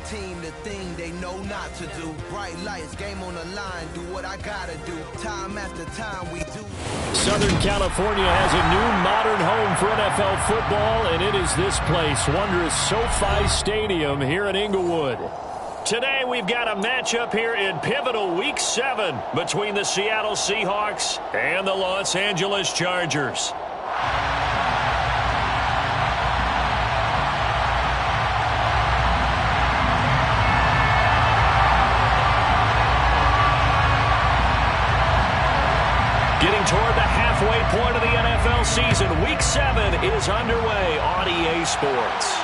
team the thing they know not to do. Bright lights, game on the line, do what I gotta do. Time after time we do. Southern California has a new modern home for NFL football, and it is this place, wondrous SoFi Stadium here in Inglewood. Today we've got a matchup here in pivotal Week 7 between the Seattle Seahawks and the Los Angeles Chargers. Getting toward the halfway point of the NFL season, Week 7 is underway on EA Sports.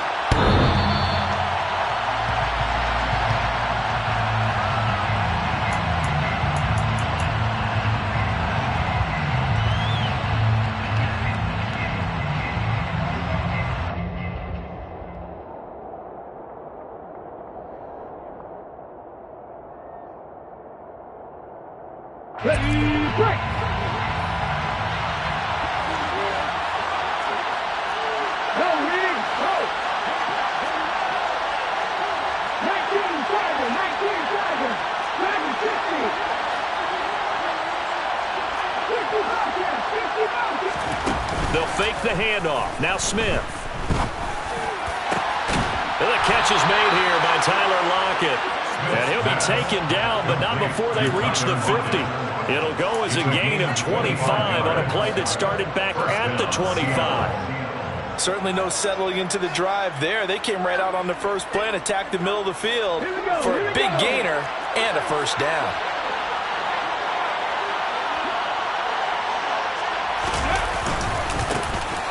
Ready, break! They'll fake the handoff. Now Smith. And the catch is made here by Tyler Lockett. And he'll be taken down, but not before they reach the 50. It'll go as a gain of 25 on a play that started back at the 25. Certainly no settling into the drive there. They came right out on the first play and attacked the middle of the field for a big gainer and a first down.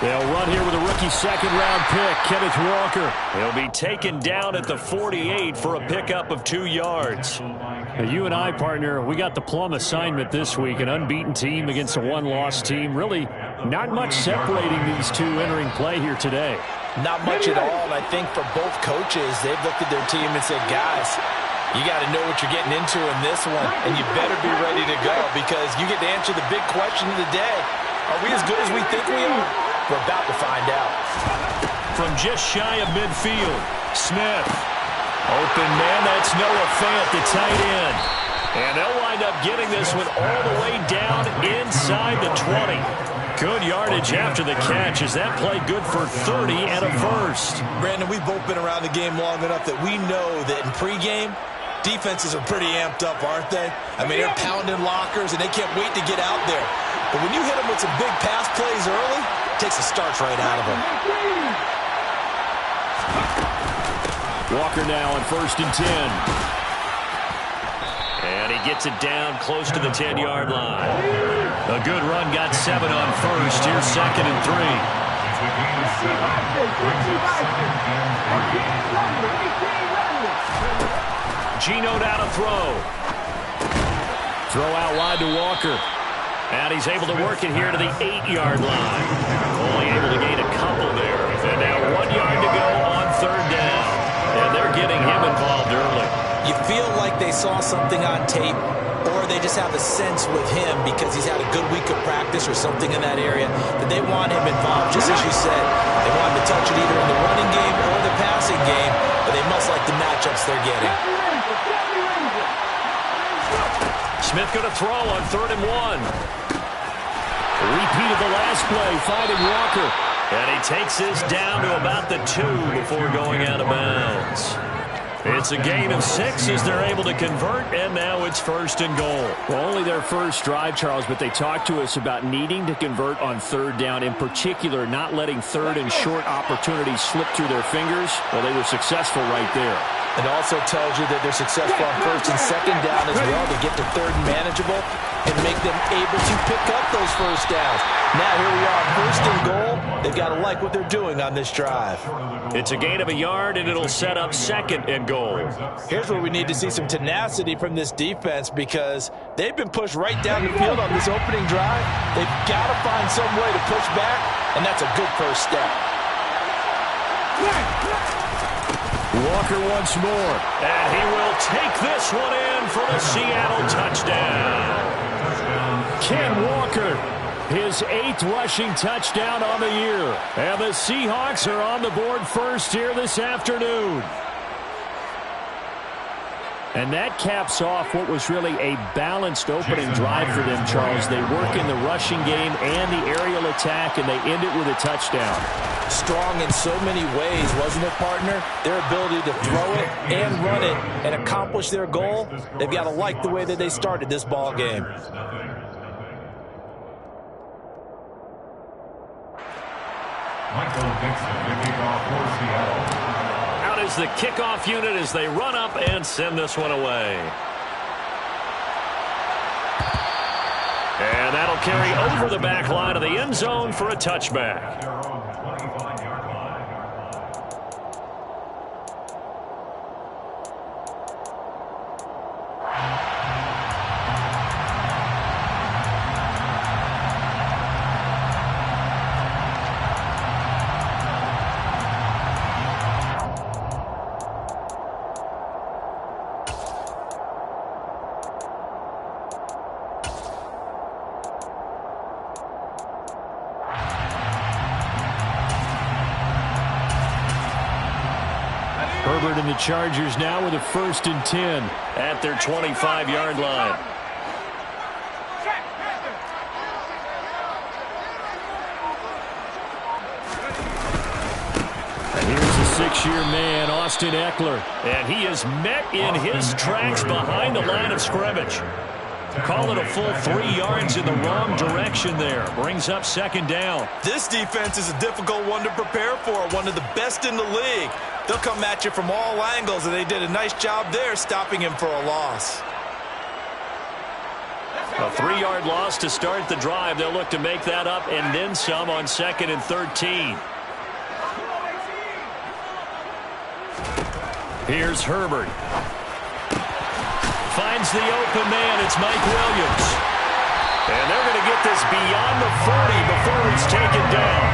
They'll run here with a rookie second-round pick, Kenneth Walker. He'll be taken down at the 48 for a pickup of 2 yards. Now, you and I, partner, we got the plum assignment this week, an unbeaten team against a one-loss team. Really not much separating these two entering play here today. Not much at all, and I think for both coaches, they've looked at their team and said, guys, you got to know what you're getting into in this one, and you better be ready to go because you get to answer the big question of the day. Are we as good as we think we are? We're about to find out. From just shy of midfield, Smith. Open man, that's Noah Fant, the tight end. And they'll wind up getting this one all the way down inside the 20. Good yardage after the catch. Is that play good for 30 and a first? Brandon, we've both been around the game long enough that we know that in pregame, defenses are pretty amped up, aren't they? I mean, they're pounding lockers, and they can't wait to get out there. But when you hit them with some big pass plays early, it takes the starch right out of them. Walker now on 1st and 10. And he gets it down close to the 10-yard line. A good run got 7 on first. Here's 2nd and 3. Geno down to throw. Throw out wide to Walker. And he's able to work it here to the 8-yard line. Only able to gain a couple there. And now 1 yard to go on 3rd down. And they're getting him involved early. You feel like they saw something on tape, or they just have a sense with him because he's had a good week of practice or something in that area that they want him involved. Just as you said, they want him to touch it either in the running game or the passing game, but they must like the matchups they're getting. Smith going to throw on 3rd and 1. Repeated the last play, finding Walker. And he takes this down to about the 2 before going out of bounds. It's a gain of 6 as they're able to convert, and now it's 1st and goal. Well, only their first drive, Charles, but they talked to us about needing to convert on 3rd down, in particular not letting 3rd and short opportunities slip through their fingers. Well, they were successful right there. It also tells you that they're successful on 1st and 2nd down as well to get to 3rd and manageable and make them able to pick up those first downs. Now here we are, 1st and goal. They've got to like what they're doing on this drive. It's a gain of a yard, and it'll set up 2nd and goal. Here's where we need to see some tenacity from this defense because they've been pushed right down the field on this opening drive. They've got to find some way to push back, and that's a good first step. Walker once more, and he will take this one in for the Seattle touchdown. Ken Walker, his 8th rushing touchdown on the year. And the Seahawks are on the board first here this afternoon. And that caps off what was really a balanced opening drive for them, Charles. They work in the rushing game and the aerial attack, and they end it with a touchdown. Strong in so many ways, wasn't it, partner? Their ability to throw it and run it and accomplish their goal, they've got to like the way that they started this ball game. Out is the kickoff unit as they run up and send this one away. And that'll carry over the back line of the end zone for a touchback. Herbert and the Chargers now with a 1st and 10 at their 25-yard line. And here's the 6-year man, Austin Eckler. And he is met in his tracks behind the line of scrimmage. Call it a full 3 yards in the wrong direction there. Brings up 2nd down. This defense is a difficult one to prepare for, one of the best in the league. They'll come at you from all angles, and they did a nice job there stopping him for a loss. A 3-yard loss to start the drive. They'll look to make that up and then some on 2nd and 13. Here's Herbert. Finds the open man. It's Mike Williams. And they're going to get this beyond the 40 before he's taken down.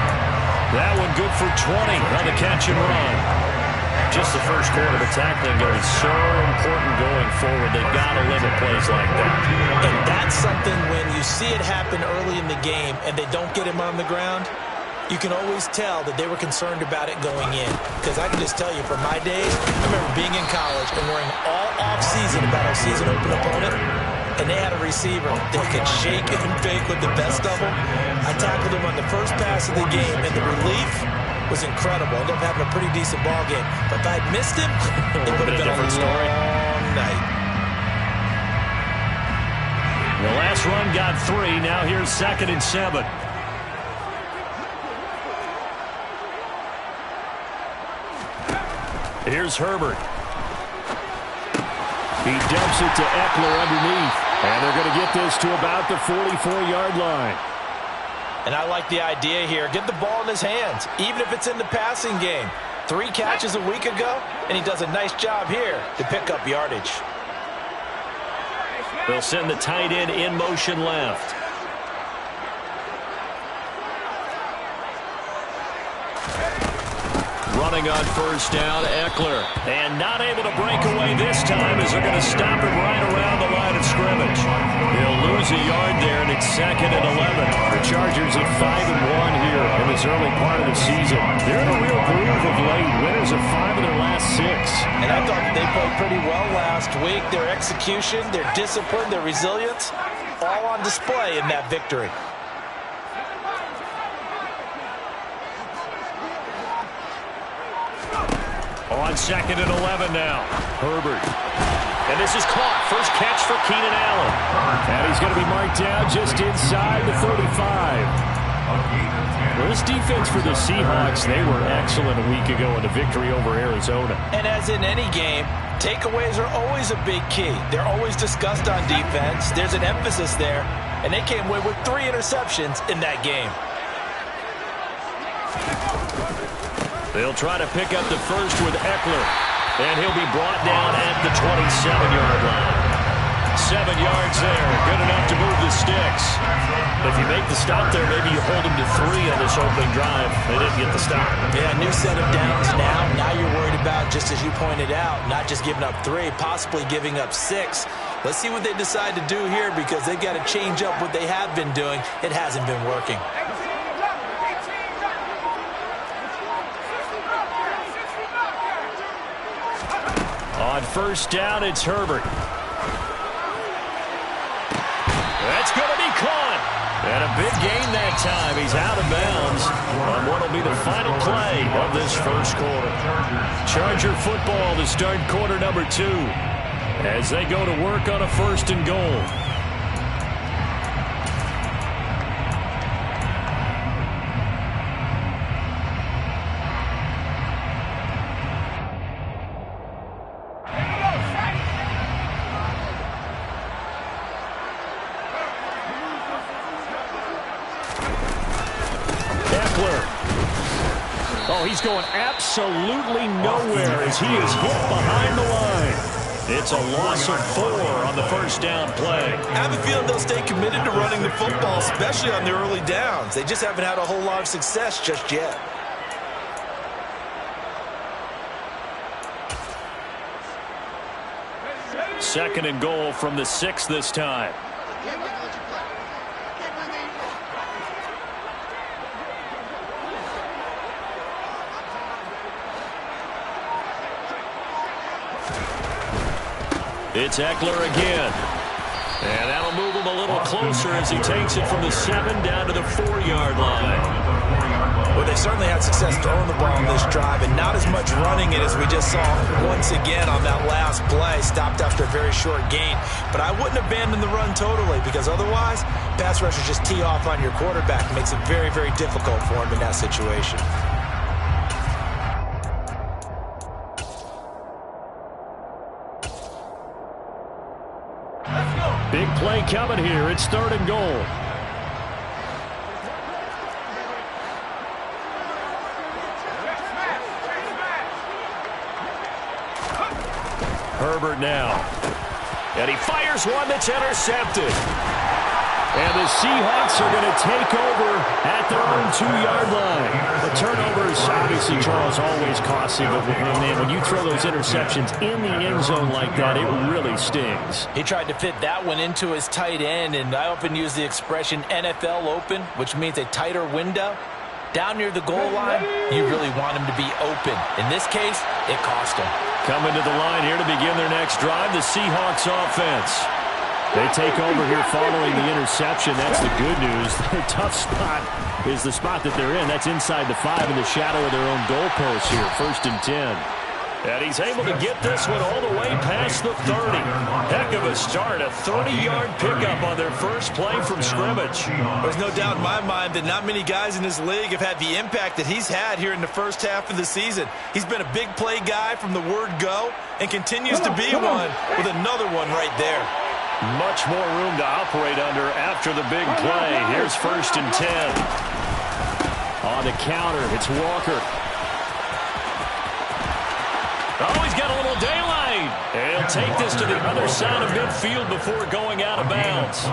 That one good for 20 on the catch and run. Just the first quarter of the tackling game is so important going forward. They've got to limit plays like that. And that's something when you see it happen early in the game and they don't get him on the ground, you can always tell that they were concerned about it going in. Because I can just tell you, from my days, I remember being in college and worrying all off-season about our season-open opponent, and they had a receiver that could shake and bake with the best of them. I tackled him on the first pass of the game, and the relief was incredible. I ended up having a pretty decent ball game. But if I had missed him, it would have been a long night. The last run got 3. Now here's 2nd and 7. Here's Herbert. He dumps it to Eckler underneath. And they're going to get this to about the 44-yard line. And I like the idea here. Get the ball in his hands, even if it's in the passing game. 3 catches a week ago, and he does a nice job here to pick up yardage. They'll send the tight end in motion left. Running on 1st down, Eckler. And not able to break away this time as they're going to stop him right around the line of scrimmage. He'll lose a yard there, and it's 2nd and 11. The Chargers at 5-1 here in this early part of the season. They're in a real groove of late. Winners of 5 of their last 6. And I thought that they played pretty well last week. Their execution, their discipline, their resilience, all on display in that victory. On 2nd and 11 now. Herbert. And this is caught. First catch for Keenan Allen. And he's going to be marked down just inside the 35. Well, this defense for the Seahawks, they were excellent a week ago in the victory over Arizona. And as in any game, takeaways are always a big key. They're always discussed on defense. There's an emphasis there. And they came away with 3 interceptions in that game. They'll try to pick up the first with Eckler. And he'll be brought down at the 27-yard line. 7 yards there. Good enough to move the sticks. If you make the stop there, maybe you hold them to 3 on this opening drive. They didn't get the stop. Yeah, new set of downs now. Now you're worried about, just as you pointed out, not just giving up 3, possibly giving up 6. Let's see what they decide to do here, because they've got to change up what they have been doing. It hasn't been working. On first down, it's Herbert. That's going to be caught. And a big gain that time. He's out of bounds on what will be the final play of this first quarter. Charger football to start quarter number 2 as they go to work on a first and goal. Oh, he's going absolutely nowhere as he is hit behind the line. It's a loss of 4 on the first down play. I have a feeling they'll stay committed to running the football, especially on the early downs. They just haven't had a whole lot of success just yet. Second and goal from the 6 this time. It's Eckler again. And that'll move him a little closer as he takes it from the 7 down to the 4-yard line. Well, they certainly had success throwing the ball on this drive and not as much running it as we just saw once again on that last play. Stopped after a very short gain. But I wouldn't abandon the run totally because otherwise, pass rushers just tee off on your quarterback. It makes it very, very difficult for him in that situation. Big play coming here. It's third and goal. Herbert now. And he fires one that's intercepted. And the Seahawks are going to take over at their own 2-yard line. The turnovers, obviously, Charles, always costly. But, man, when you throw those interceptions in the end zone like that, it really stings. He tried to fit that one into his tight end, and I often use the expression NFL open, which means a tighter window. Down near the goal line, you really want him to be open. In this case, it cost him. Coming to the line here to begin their next drive, the Seahawks offense. They take over here following the interception. That's the good news. Their tough spot is the spot that they're in. That's inside the 5 in the shadow of their own goalpost here. First and 10. And he's able to get this one all the way past the 30. Heck of a start. A 30-yard pickup on their first play from scrimmage. There's no doubt in my mind that not many guys in this league have had the impact that he's had here in the first half of the season. He's been a big play guy from the word go and continues to be one with another one right there. Much more room to operate under after the big play. Here's first and 10. On the counter, it's Walker. Oh, he's got a little daylight. And he'll take this to the other side of midfield before going out of bounds.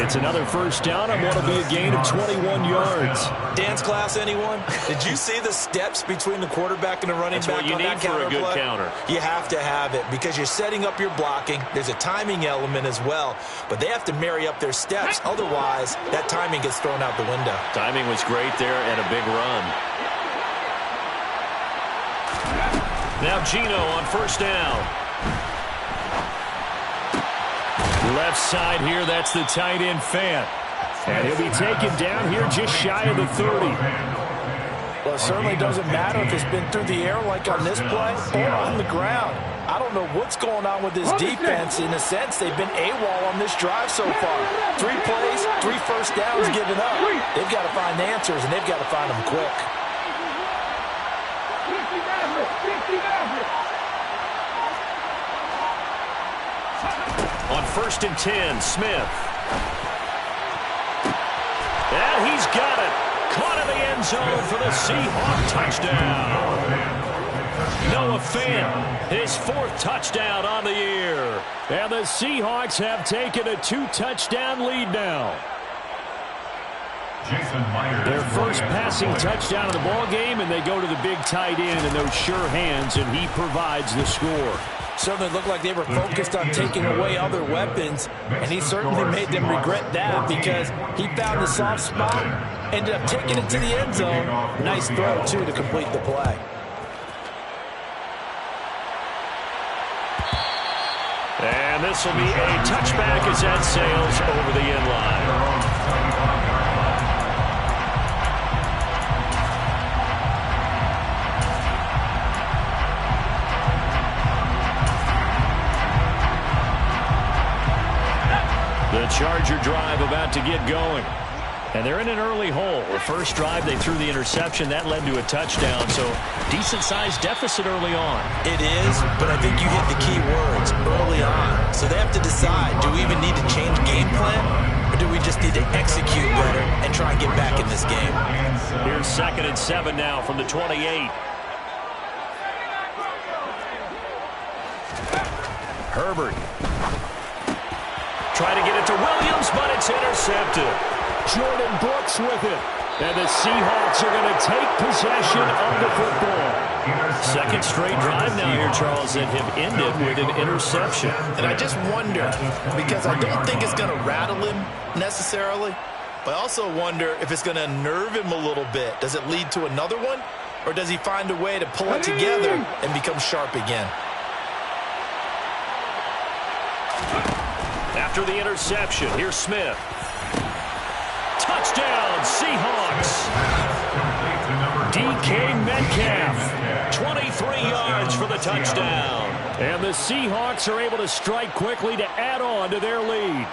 It's another first down on what will be a gain of 21 yards. Dance class, anyone? Did you see the steps between the quarterback and the running back on that counter play? That's what you need for a good counter. You have to have it because you're setting up your blocking. There's a timing element as well. But they have to marry up their steps. Otherwise, that timing gets thrown out the window. Timing was great there and a big run. Now Gino on first down. Left side here, that's the tight end Fant. And he'll be taken down here just shy of the 30. Well, it certainly doesn't matter if it's been through the air like on this play or on the ground. I don't know what's going on with this defense. In a sense, they've been AWOL on this drive so far. 3 plays, 3 first downs given up. They've got to find answers, and they've got to find them quick. On first and 10, Smith. And he's got it. Caught in the end zone for the Seahawks touchdown. Noah Fant, his 4th touchdown on the year. And the Seahawks have taken a 2-touchdown lead now. Their first passing touchdown of the ball game, and they go to the big tight end in those sure hands, and he provides the score. Certainly looked like they were focused on taking away other weapons, and he certainly made them regret that because he found the soft spot, ended up taking it to the end zone. Nice throw, too, to complete the play. And this will be a touchback as that sails over the end line. The Charger drive about to get going. And they're in an early hole. The first drive, they threw the interception. That led to a touchdown. So decent-sized deficit early on. It is, but I think you hit the key words early on. So they have to decide, do we even need to change game plan? Or do we just need to execute better and try and get back in this game? Here's 2nd and 7 now from the 28. Herbert. Try to get it to Williams, but it's intercepted. Jordan Brooks with it. And the Seahawks are going to take possession of the football. Second straight drive now here, Charles, that have ended with an interception. And I just wonder, because I don't think it's going to rattle him necessarily, but I also wonder if it's going to nerve him a little bit. Does it lead to another one? Or does he find a way to pull it together and become sharp again? After the interception, here's Smith. Touchdown, Seahawks. DK Metcalf, 23 yards for the touchdown. And the Seahawks are able to strike quickly to add on to their lead.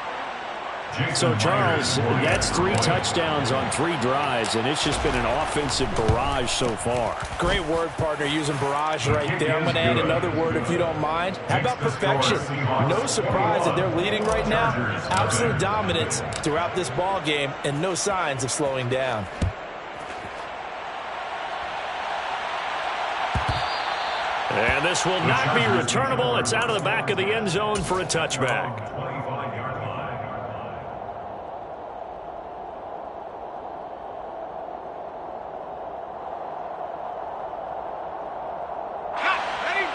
So, Charles, that's 3 touchdowns on 3 drives, and it's just been an offensive barrage so far. Great word, partner, using barrage right there. I'm going to add another word if you don't mind. How about perfection? No surprise that they're leading right now. Absolute dominance throughout this ball game, and no signs of slowing down. And this will not be returnable. It's out of the back of the end zone for a touchback.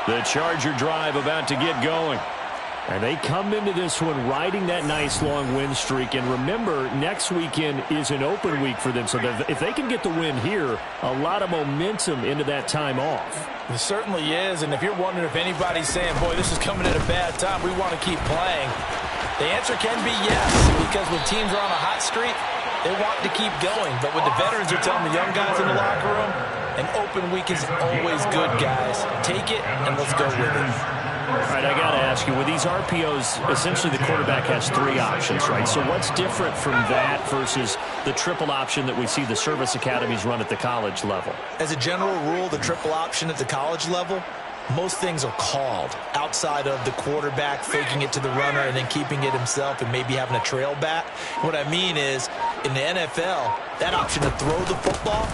The Charger drive about to get going. And they come into this one riding that nice long win streak. And remember, next weekend is an open week for them. So if they can get the win here, a lot of momentum into that time off. It certainly is. And if you're wondering if anybody's saying, boy, this is coming at a bad time, we want to keep playing, the answer can be yes. Because when teams are on a hot streak, they want to keep going. But what the veterans are telling the young guys in the locker room, an open week is always good, guys. Take it, and let's go with it. All right, I got to ask you, with these RPOs, essentially the quarterback has 3 options, right? So what's different from that versus the triple option that we see the service academies run at the college level? As a general rule, the triple option at the college level, most things are called outside of the quarterback faking it to the runner and then keeping it himself and maybe having a trail back. What I mean is, in the NFL, that option to throw the football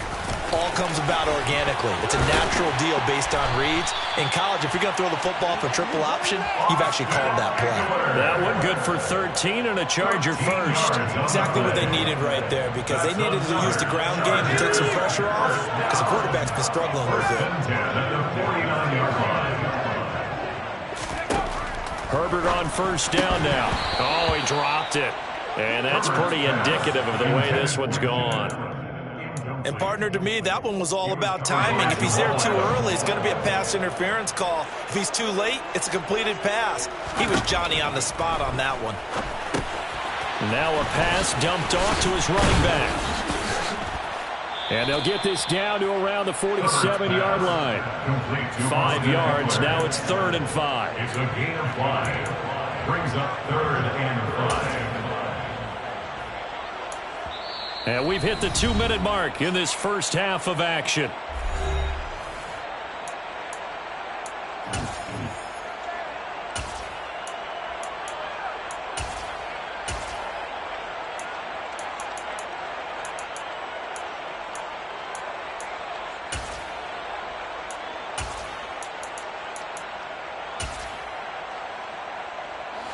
all comes about organically. It's a natural deal based on reads. In college, if you're going to throw the football for triple option, you've actually called that play. That one good for 13 and a Charger first. Exactly what they needed right there, because they needed to use the ground game to take some pressure off, because the quarterback's been struggling a little bit. Herbert on first down now. Oh, he dropped it. And that's pretty indicative of the way this one's gone. And, partner, to me, that one was all about timing. If he's there too early, it's going to be a pass interference call. If he's too late, it's a completed pass. He was Johnny on the spot on that one. Now a pass dumped off to his running back. And they'll get this down to around the 47-yard line. 5 yards. Now it's 3rd and 5. It's a gain of 5. Brings up 3rd and 5. And we've hit the 2-minute mark in this first half of action.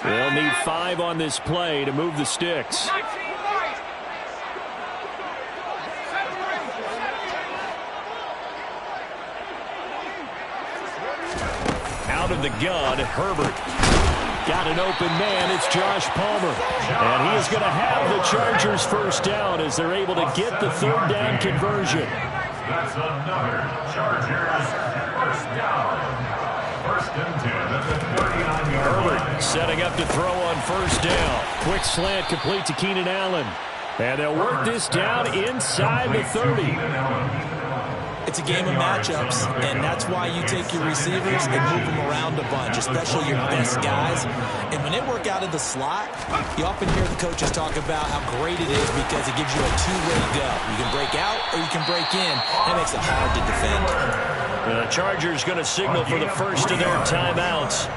They'll need 5 on this play to move the sticks. Out of the gun, Herbert. Got an open man. It's Josh Palmer. And he is going to have the Chargers first down as they're able to get the 3rd down conversion. That's another Chargers first down. 1st and 10 at the 39. setting up to throw on first down. Quick slant complete to Keenan Allen. And they'll work this down inside the 30. It's a game of matchups, and that's why you take your receivers and move them around a bunch, especially your best guys. And when they work out of the slot, you often hear the coaches talk about how great it is because it gives you a two-way go. You can break out or you can break in. That makes it hard to defend. The Chargers going to signal for the first of their timeouts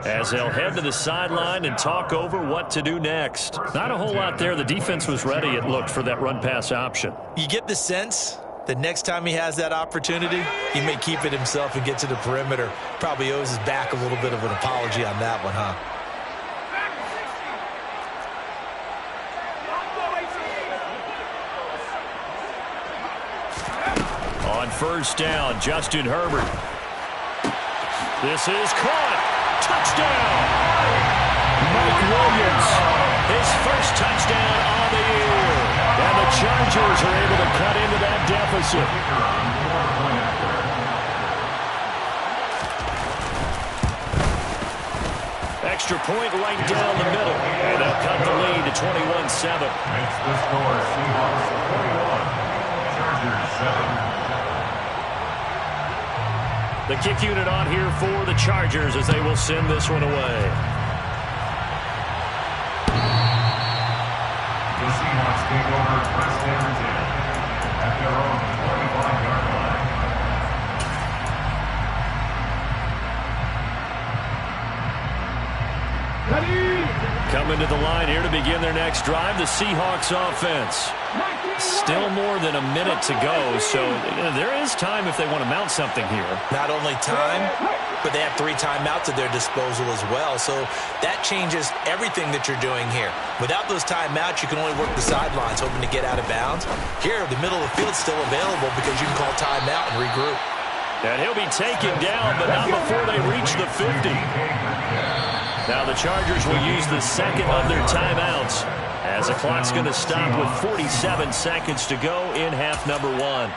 as they'll head to the sideline and talk over what to do next. Not a whole lot there. The defense was ready, it looked, for that run-pass option. You get the sense that next time he has that opportunity, he may keep it himself and get to the perimeter. Probably owes his back a little bit of an apology on that one, huh? On first down, Justin Herbert. This is caught. Touchdown! Mike Williams, his first touchdown on the year. And the Chargers are able to cut into that deficit. Extra point right down the middle. And they'll cut the lead to 21-7. Makes the score Seahawks 41, Chargers 7. The kick unit on here for the Chargers as they will send this one away. The Seahawks take over first and 10 at their own 25-yard line. Coming to the line here to begin their next drive, the Seahawks offense. Still more than a minute to go, so there is time if they want to mount something here. Not only time, but they have 3 timeouts at their disposal as well, so that changes everything that you're doing here. Without those timeouts, you can only work the sidelines, hoping to get out of bounds. Here, the middle of the field's still available because you can call timeout and regroup. And he'll be taken down, but not before they reach the 50. Now the Chargers will use the second of their timeouts as the clock's going to stop with 47 seconds to go in half number 1.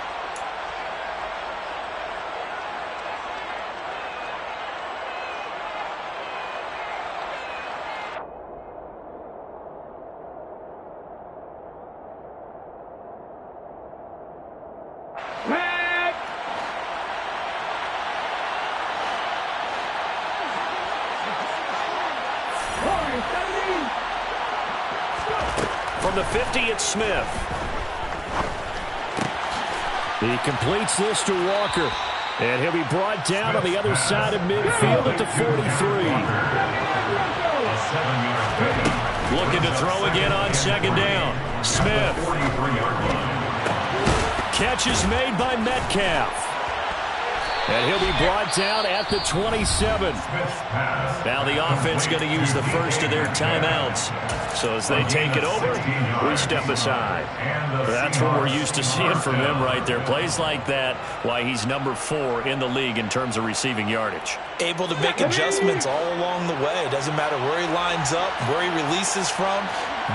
From the 50, it's Smith. He completes this to Walker. And he'll be brought down on the other side of midfield at the 43. Looking to throw again on second down. Smith. Catch is made by Metcalf. And he'll be brought down at the 27. Now the offense going to use the first of their timeouts. So as they take it over, we step aside. That's what we're used to seeing from him right there. Plays like that, why he's number 4 in the league in terms of receiving yardage. Able to make adjustments all along the way. Doesn't matter where he lines up, where he releases from.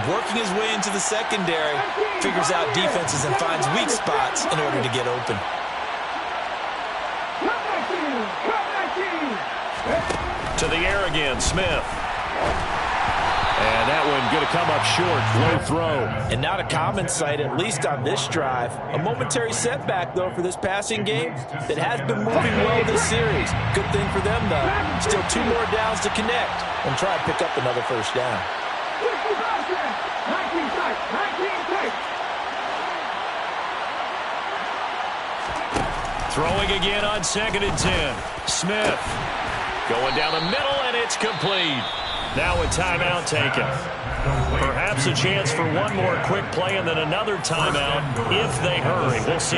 Working his way into the secondary, figures out defenses and finds weak spots in order to get open. To the air again, Smith. And that one going to come up short. Low throw. And not a common sight, at least on this drive. A momentary setback, though, for this passing game that has been moving well this series. Good thing for them, though. Still 2 more downs to connect and try and pick up another first down. Throwing again on second and 10. Smith going down the middle, and it's complete. Now a timeout taken. Perhaps a chance for one more quick play and then another timeout if they hurry. We'll see.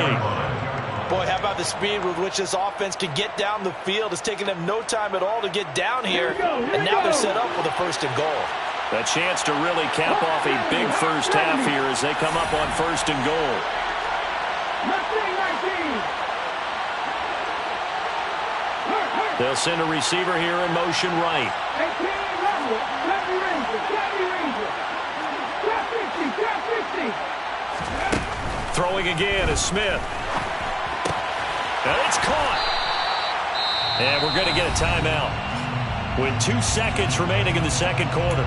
Boy, how about the speed with which this offense can get down the field? It's taken them no time at all to get down here, and now they're set up with a first and goal. A chance to really cap off a big first half here as they come up on first and goal. They'll send a receiver here in motion right. Throwing again is Smith. And it's caught. And we're going to get a timeout. with 2 seconds remaining in the second quarter.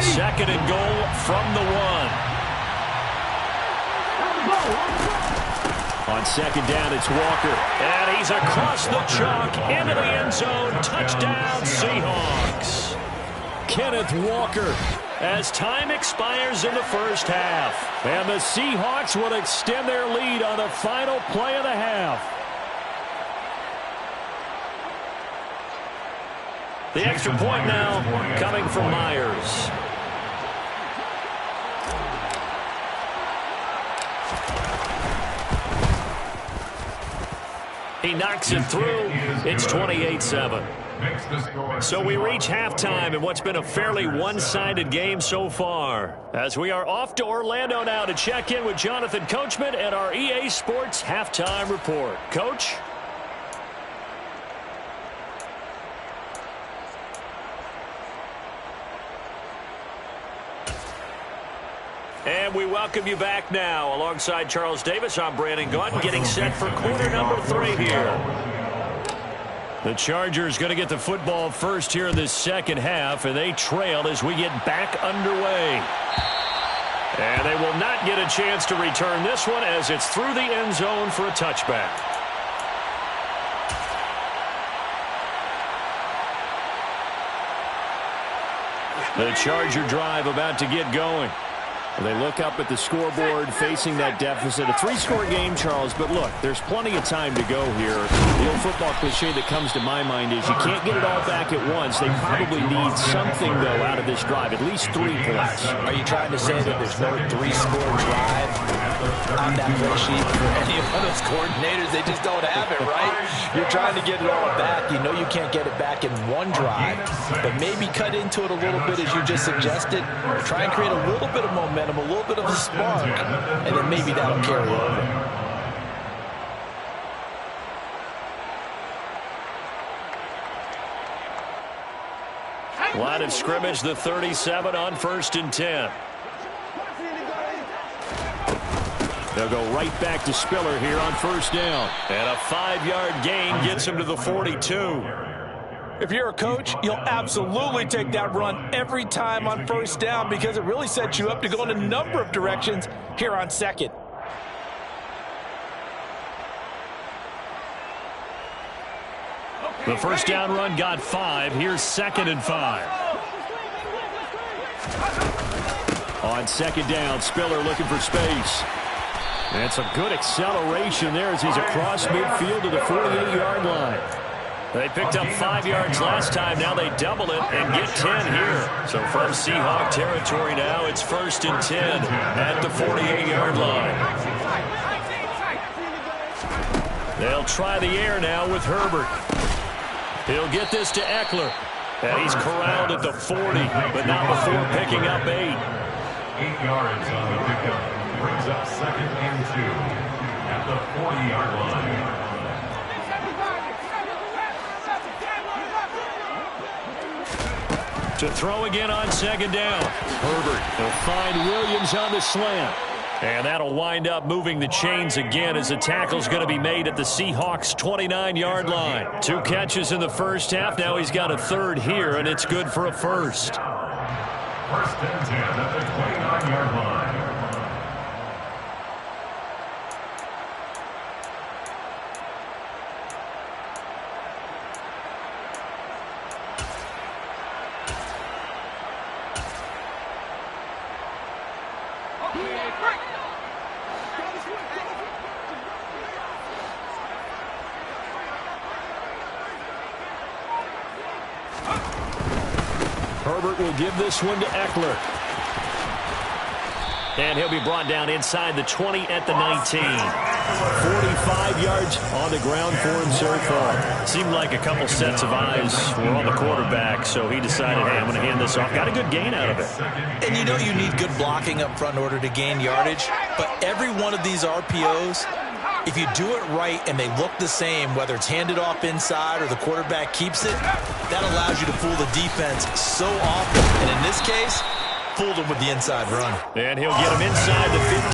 Second and goal from the 1. On second down, it's Walker. And he's across the chalk into the end zone. Touchdown, Seahawks. Kenneth Walker as time expires in the first half. And the Seahawks will extend their lead on the final play of the half. The extra point now coming from Myers. He knocks it through. It's 28-7. So we reach halftime in what's been a fairly one-sided game so far. As we are off to Orlando now to check in with Jonathan Coachman and our EA Sports Halftime Report. Coach? And we welcome you back now. Alongside Charles Davis, I'm Brandon Gaudin, getting set for quarter number 3 here. The Chargers going to get the football first here in this second half, and they trail as we get back underway. And they will not get a chance to return this one as it's through the end zone for a touchback. The Charger drive about to get going. They look up at the scoreboard facing that deficit. A 3-score game, Charles, but look, there's plenty of time to go here. The old football cliche that comes to my mind is you can't get it all back at once. They probably need something, though, out of this drive, at least 3 points. Are you trying to say that there's no 3-score drive on that play sheet for any of those coordinators? They just don't have it, right? You're trying to get it all back. You know you can't get it back in one drive, but maybe cut into it a little bit as you just suggested. Try and create a little bit of momentum, a little bit of a spark, and then maybe that'll carry over. Line of scrimmage, the 37 on 1st and 10. They'll go right back to Spiller here on 1st down. And a 5-yard gain gets him to the 42. If you're a coach, you'll absolutely take that run every time on 1st down because it really sets you up to go in a number of directions here on 2nd. The 1st down run got 5. Here's 2nd and 5. On 2nd down, Spiller looking for space. That's a good acceleration there as he's across midfield to the 48-yard line. They picked up 5 yards last time. Now they double it and get 10 here. So from Seahawk territory now, it's 1st and 10 at the 48-yard line. They'll try the air now with Herbert. He'll get this to Eckler. And he's corralled at the 40, but not before picking up 8. 8 yards on the pickup. Brings up 2nd and 2 at the 40-yard line. To throw again on 2nd down. Herbert will find Williams on the slant. And that'll wind up moving the chains again as the tackle's going to be made at the Seahawks' 29-yard line. 2 catches in the first half. Now he's got a 3rd here, and it's good for a 1st. 1st and 10 at the 29-yard line. Herbert will give this one to Eckler. And he'll be brought down inside the 20 at the 19. 45 yards on the ground for him so far. Seemed like a couple sets of eyes were on the quarterback, so he decided, hey, I'm going to hand this off. Got a good gain out of it. And you know you need good blocking up front in order to gain yardage, but every one of these RPOs If you do it right and they look the same, whether it's handed off inside or the quarterback keeps it, that allows you to fool the defense so often. And in this case, fooled them with the inside run. And he'll get him inside the 50.